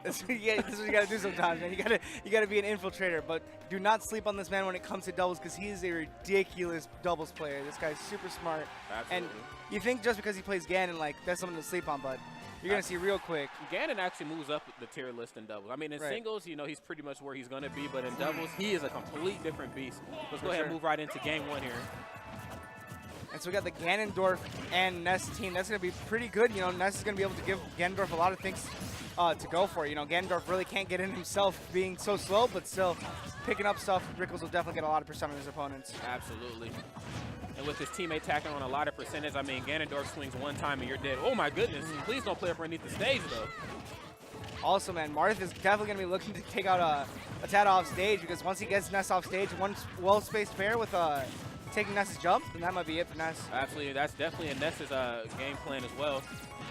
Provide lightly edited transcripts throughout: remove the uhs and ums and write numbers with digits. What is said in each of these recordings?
This is what you gotta do sometimes, man. You gotta be an infiltrator, but do not sleep on this man when it comes to doubles because he is a ridiculous doubles player. This guy's super smart. Absolutely. And you think just because he plays Ganon, like that's something to sleep on, but you're gonna see real quick. Ganon actually moves up the tier list in doubles. I mean, in singles, you know, he's pretty much where he's gonna be, but in doubles, he is a complete different beast. Let's go ahead and move right into game 1 here. And so we got the Ganondorf and Ness team. That's going to be pretty good. You know, Ness is going to be able to give Ganondorf a lot of things to go for. You know, Ganondorf really can't get in himself being so slow, but still picking up stuff. Rickles will definitely get a lot of percent on his opponents. Absolutely. And with his teammate tacking on a lot of percentage, I mean, Ganondorf swings one time and you're dead. Oh, my goodness. Please don't play up underneath the stage, though. Also, man, Marth is definitely going to be looking to take out ATATA off stage because once he gets Ness off stage, one well-spaced fair with taking Ness's jump, and that might be it for Ness. Absolutely, that's definitely in Ness's game plan as well.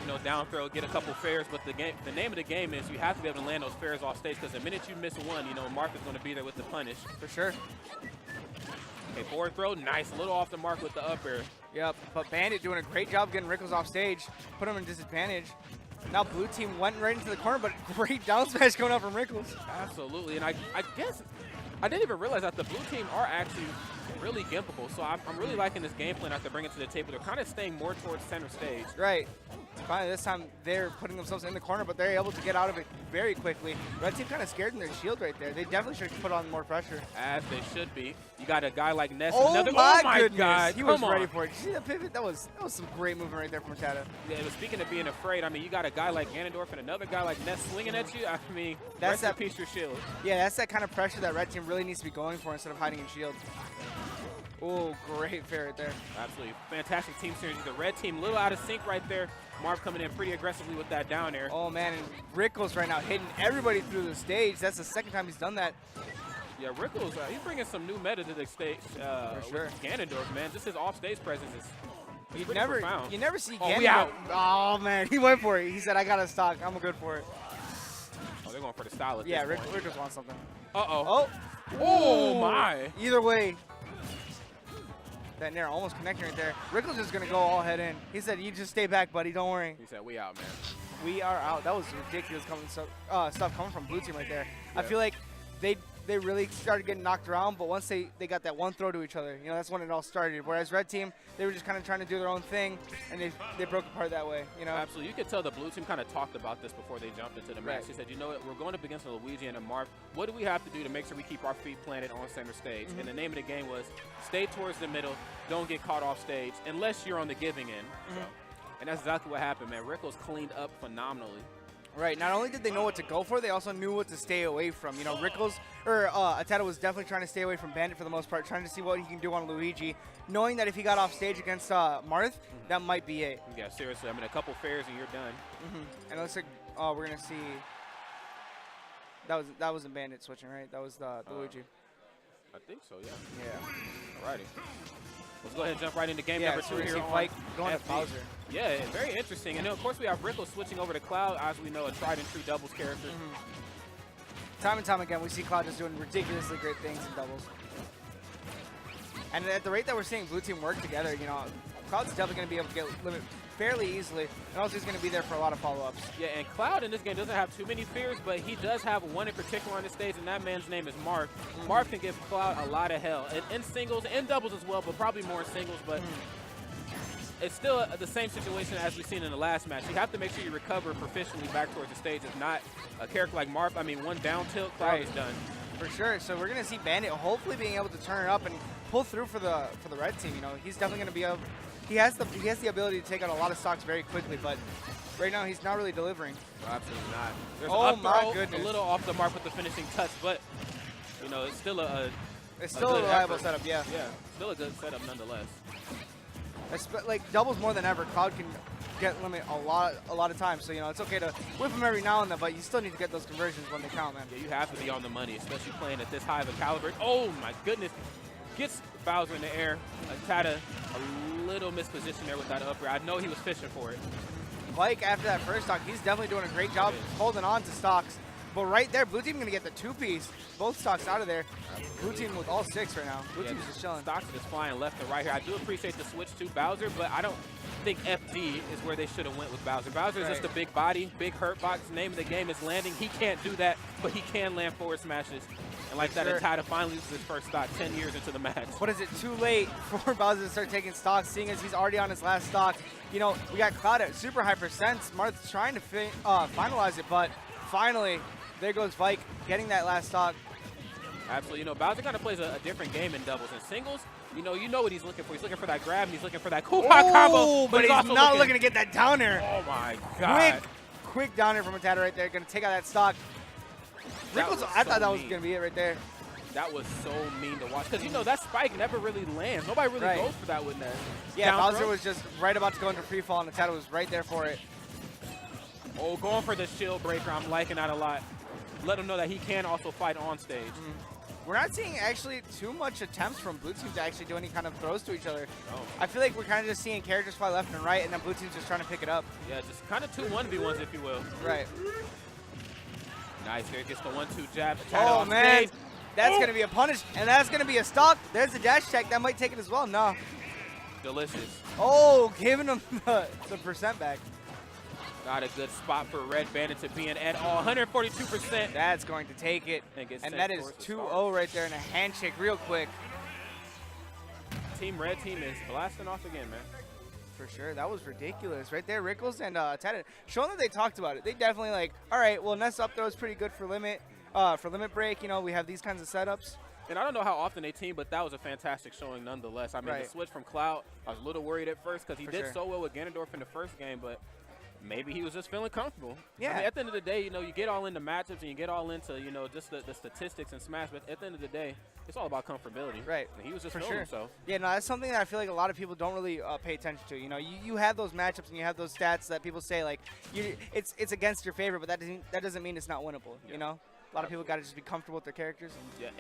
You know, down throw, get a couple fairs, but the name of the game is you have to be able to land those fairs off stage because the minute you miss one, you know, Mark is going to be there with the punish. For sure. Okay, forward throw, nice, a little off the mark with the up air. Yep, but Bandit doing a great job getting Rickles off stage, put him in disadvantage. Now blue team went right into the corner, but great down smash coming out from Rickles. Absolutely, and I guess I didn't even realize that the blue team are actually really gimpable, so I'm really liking this game plan after bringing it to the table. They're kind of staying more towards center stage. Right. Finally, this time they're putting themselves in the corner, but they're able to get out of it very quickly. Red team kind of scared in their shield right there. They definitely should put on more pressure. As they should be. You got a guy like Ness. Oh my goodness. God. He was ready for it. Did you see that pivot? That was some great movement right there from ATATA. Yeah, but speaking of being afraid, I mean, you got a guy like Ganondorf and another guy like Ness swinging at you. I mean, that's that piece your shield. Yeah, that's that kind of pressure that red team really needs to be going for instead of hiding in shield. Oh, great fair right there. Absolutely. Fantastic team synergy. The red team a little out of sync right there. Marv coming in pretty aggressively with that down air. Oh, man, and Rickles right now hitting everybody through the stage. That's the second time he's done that. Yeah, Rickles, he's bringing some new meta to the stage with Ganondorf, man. Just his off-stage presence is pretty profound. You never see Ganondorf. We out. Oh, man, he went for it. He said, I got a stock. I'm good for it. Oh, they're going for the style at yeah, this point. Rickles wants something. Uh-oh. Oh, my. Either way. That Nair almost connecting right there. Rickles is going to go all head in. He said, you just stay back, buddy. Don't worry. He said, we out, man. We are out. That was ridiculous stuff coming from blue team right there. Yeah. I feel like they really started getting knocked around, but once they got that one throw to each other, you know, that's when it all started. Whereas red team, they were just kind of trying to do their own thing, and they broke apart that way, you know? Absolutely. You could tell the blue team kind of talked about this before they jumped into the match. Right. They said, you know what, we're going up against a Luigi and a Marth. What do we have to do to make sure we keep our feet planted on center stage? And the name of the game was stay towards the middle, don't get caught off stage, unless you're on the giving end. So, and that's exactly what happened, man. Rickles cleaned up phenomenally. Right. Not only did they know what to go for, they also knew what to stay away from. You know, ATATA was definitely trying to stay away from Bandit for the most part, trying to see what he can do on Luigi, knowing that if he got off stage against Marth, that might be it. Yeah, seriously. I mean, a couple fairs and you're done. And it looks like we're going to see that wasn't Bandit switching, right? That was the Luigi. I think so, yeah. Yeah. Alrighty. Let's go ahead and jump right into game number 2 here. Vike going to Bowser. Yeah, very interesting. And then, of course, we have Rickles switching over to Cloud, as we know, a tried and true doubles character. Time and time again, we see Cloud just doing ridiculously great things in doubles. And at the rate that we're seeing blue team work together, you know, Cloud's definitely going to be able to get limit fairly easily, and also he's going to be there for a lot of follow-ups. Yeah, and Cloud in this game doesn't have too many fears, but he does have one in particular on the stage, and that man's name is Marth. Marth can give Cloud a lot of hell, in singles and doubles as well, but probably more in singles, but it's still the same situation as we've seen in the last match. You have to make sure you recover proficiently back towards the stage. If not, a character like Marth, I mean, one down tilt, Cloud is done. For sure. So we're going to see Bandit hopefully being able to turn it up and pull through for the red team. You know, he's definitely going to be able. He has the ability to take out a lot of stocks very quickly, but right now he's not really delivering. No, absolutely not. There's oh my goodness! A little off the mark with the finishing touch, but you know it's still a reliable setup. Yeah. Yeah, still a good setup nonetheless. Like doubles more than ever, Cloud can get limit a lot of times. So you know it's okay to whip him every now and then, but you still need to get those conversions when they count, man. Yeah, you have to be on the money, especially playing at this high of a caliber. Oh my goodness! Gets Bowser in the air. ATATA a little mispositioned there with that up air. I know he was fishing for it. Vike, after that first stock, he's definitely doing a great job holding on to stocks. But right there, blue team going to get the 2-piece. Both stocks out of there. Blue team with all 6 right now. Blue team's just chilling. Stocks is flying left and right here. I do appreciate the switch to Bowser, but I don't think FD is where they should have went with Bowser. Bowser is just a big body, big hurt box. Name of the game is landing. He can't do that, but he can land forward smashes. And like that, ATATA finally loses his first stock 10 years into the match. But is it too late for Bowser to start taking stocks, seeing as he's already on his last stock? You know, we got Cloud at super high percents. Marth's trying to finalize it, but finally, there goes Vike getting that last stock. Absolutely. You know, Bowser kind of plays a different game in doubles. In singles, you know what he's looking for. He's looking for that grab, and he's looking for that coupon combo. But he's also not looking to get that downer. Oh, my God. Quick downer from ATATA right there. Going to take out that stock. Rickles, I thought that was going to be it right there. That was so mean to watch. Because, you know, that spike never really lands. Nobody really goes for that with that. Yeah, Bowser was just right about to go into free fall, and ATATA was right there for it. Oh, going for the shield breaker. I'm liking that a lot. Let him know that he can also fight on stage. We're not seeing actually too much attempts from blue team to actually do any kind of throws to each other. Oh. I feel like we're kind of just seeing characters fly left and right, and then blue team's just trying to pick it up. Yeah, just kind of 2 1v1s, if you will. Right. Nice. Here gets the 1-2 jab. Oh, man. Stage. That's going to be a punish, and that's going to be a stock. There's the dash check. That might take it as well. No. Delicious. Oh, giving him the percent back. Not a good spot for Red Bandit to be in at all. 142%. That's going to take it. And that is 2-0 right there in a handshake real quick. Team Red team is blasting off again, man. For sure. That was ridiculous. Right there, Rickles and ATATA. Showing that they talked about it. They definitely like, all right, well, Ness up throw is pretty good for limit break. You know, we have these kinds of setups. And I don't know how often they team, but that was a fantastic showing nonetheless. I mean, the switch from Cloud, I was a little worried at first because he did so well with Ganondorf in the first game, but maybe he was just feeling comfortable. Yeah. I mean, at the end of the day, you know, you get all into matchups and you get all into, you know, just the statistics and Smash, but at the end of the day, it's all about comfortability. Right. And he was just for feeling sure. himself. Yeah, no, that's something that I feel like a lot of people don't really pay attention to. You know, you have those matchups and you have those stats that people say, like, it's against your favorite, but that doesn't mean it's not winnable, you know? A lot of people got to just be comfortable with their characters. Yeah.